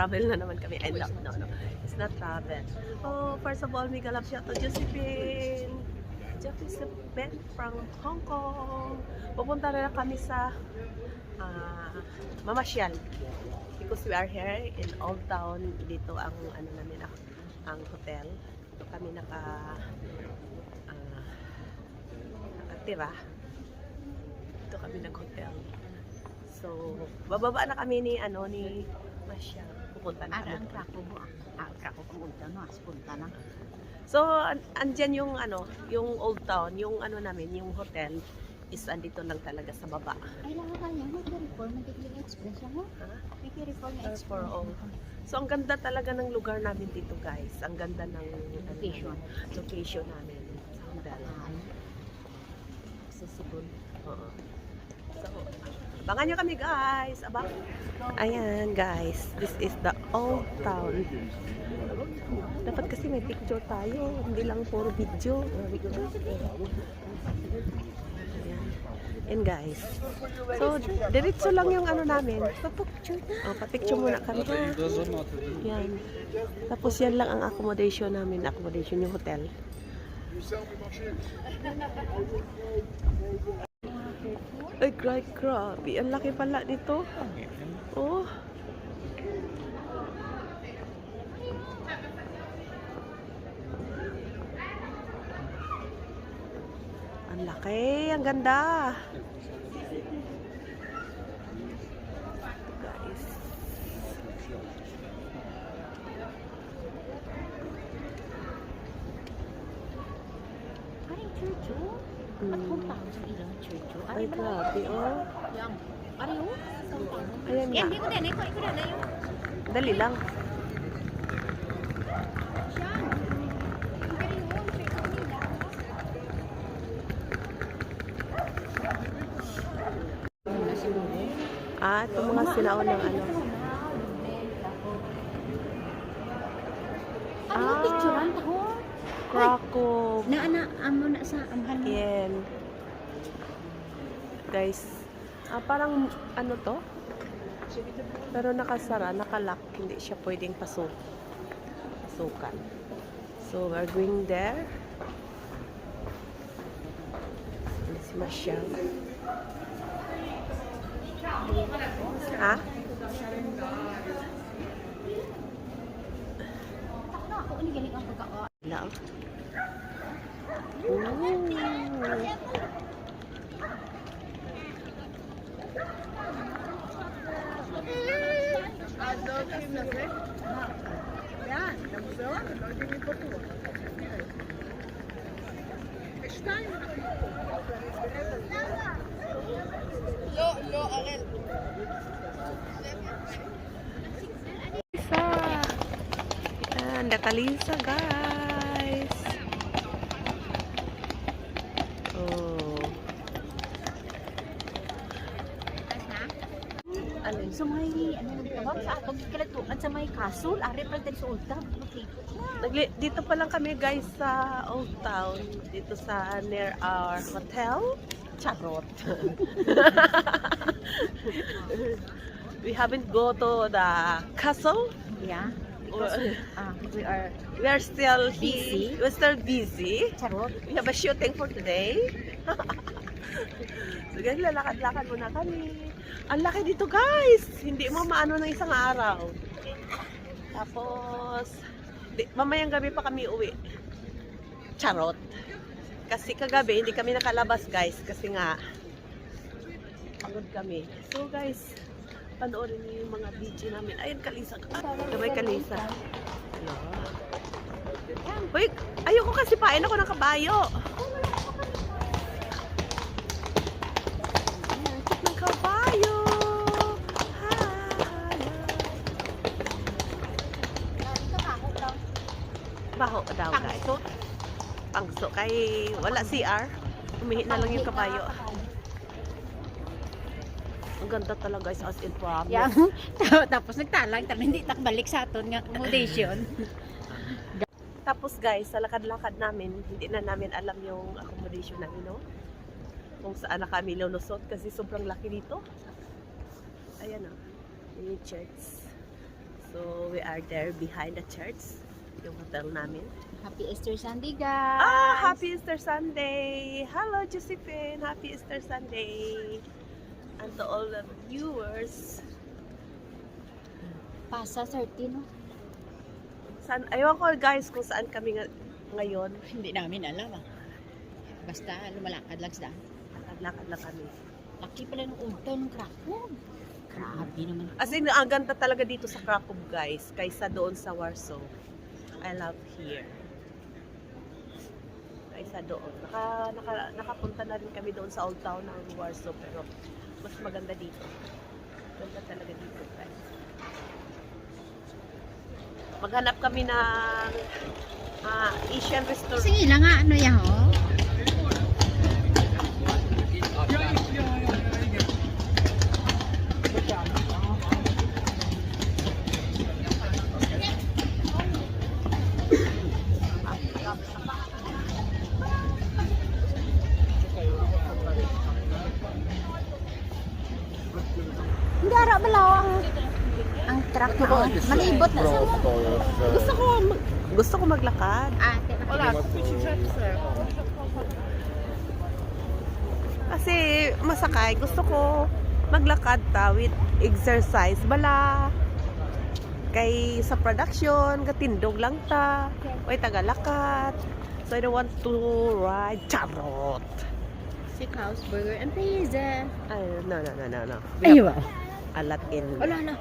Travel na naman kami. I love, no, no. It's not travel. Oh, first of all, mega love shout to Josephine. Josephine from Hong Kong. Pupunta na kami sa mamasyal. Because we are here in Old Town. Dito ang ano namin, ang hotel. Dito kami nakatira. Dito kami nag-hotel. So, bababa na kami ni Masyal. Pupunta na kami. Ang Krakow pumunta no, punta na. So, andyan yung yung Old Town, yung namin, yung hotel is andito lang talaga sa baba. Ay, nakakaya mo, Kirifor, nagiging express mo. May Kirifor na express. For all. So, ang ganda talaga ng lugar namin dito, guys. Ang ganda ng location namin. Accessible. Oo. So, abangan nyo kami, guys. Ayan, guys. This is the Old Town. Dapat kasi may picture tayo. Hindi lang puro video. And guys, so diretso lang yung namin. Pa-picture muna kami. Yan. Tapos yan lang ang accommodation namin. Accommodation yung hotel. Ay, grabe. Ang laki pala nito. Oh. Ang laki. Ang ganda. Guys. Ay, church, oh. At hometown sa ilang church, oh. Ay, grabe, oh. Yang. Ari, oh. Ayan nga. Hindi ko din, ikaw na yun. Dali lang. Ito mga sinaon ng Picturean ko. Krakow. Amo na sa amhan mo. Yan. Guys, parang to? Pero nakasara, nakalock. Hindi siya pwedeng pasukan. So, we're going there. Si Masyal. Ha? Ako, ini galing ang pagkaka. Lang. Nakalisa, guys. Oh. Alin? So may, sa atong kalagtuan sa may castle, ari pa din sa Old Town. Dito pa lang kami, guys, sa Old Town. Dito sa near our hotel. Charot. We haven't go to the castle. Yeah. We are still busy. We're still busy. Charot. We have a shooting for today. So guys, lalakad-lakad muna kami. Ang laki dito, guys. Hindi mo maano ng isang araw. Tapos, mamayang gabi pa kami uwi. Charot. Kasi kagabi, hindi kami nakalabas, guys. Kasi nga, pagod kami. So guys, panoorin niyo yung mga video namin. Ayun, Kalisa. Sabay Kalisa. Hello. Uy, ayoko kasi pain ako ng kabayo. Ayan, cute ng kabayo. Baho daw, guys. Pangso. Kay wala CR. Umihi na lang yung kabayo. Ang ganda talaga, guys, as in promise. Yang. Tapos nagtalang, hindi takbalik sa aton nga accommodation. Tapos guys, sa lakad-lakad namin, hindi na namin alam yung accommodation namin, no? Kung saan na kami lulusot kasi sobrang laki dito. Ayan, oh. Yung church. So, So, we are there behind the church. Yung hotel namin. Happy Easter Sunday, guys! Happy Easter Sunday! Hello, Josephine! Happy Easter Sunday! And to all the viewers. Pasa 13, no? Ayaw ko guys kung saan kami ngayon. Hindi namin alam, ah. Basta lumalakad lang sa daan. Lakad lang kami. Laki pala ng ulto ng Krakow. Grabe naman. As in, ang ganda talaga dito sa Krakow guys, kaysa doon sa Warsaw. I love here. Kaysa doon. Nakapunta na rin kami doon sa old town ng Warsaw, pero mas maganda dito. Ganda talaga dito guys. Maghanap kami ng Asian restaurant. Sige lang nga, ano yan, oh? Hindi ara balaw ang truck na oh. Malibot na sa mo. Gusto ko maglakad. Wala. Kasi masakay, gusto ko maglakad ta with exercise bala. Kay sa production, gatindog lang ta. Way tagalakad. So I don't want to ride charot. Steakhouse, burger, and pizza. No. Ayun ba? A lot in Wala na.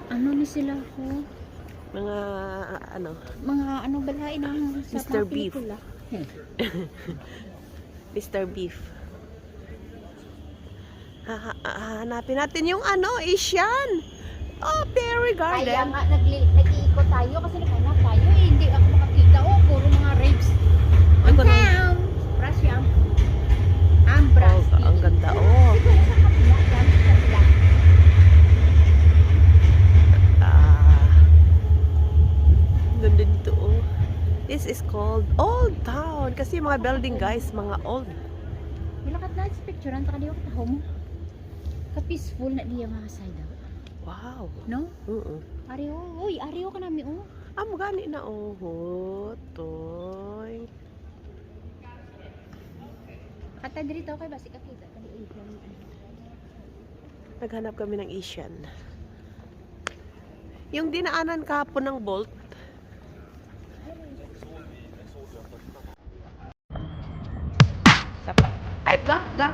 Ano ni sila ko? mga Mga ano balain ang sa Mr. mga Beef. pelikula. Mr. Beef. Hanapin natin yung Asian. Berry Kaya Garden. nga nag-iikot tayo kasi naghanap tayo eh. Hindi ako makakita. Oh, puro mga rapes. Ay, kung- Am, Brasyam. Ambras. Ang ganda. Ganda dito. This is called Old Town. Kasi yung mga building guys, mga old. Nilakat na sa picture. Ang takadiwa ka home. Ka-peaceful na diya mga side out. Wow. No? Oo. Ariyo ka namin oh. Amo gani na toy. Kata diri tayo kay basi kakita kani Asian. Naghanap kami ng Asian. Yung dinaanan kahapon ng Bolt. Ay, ga.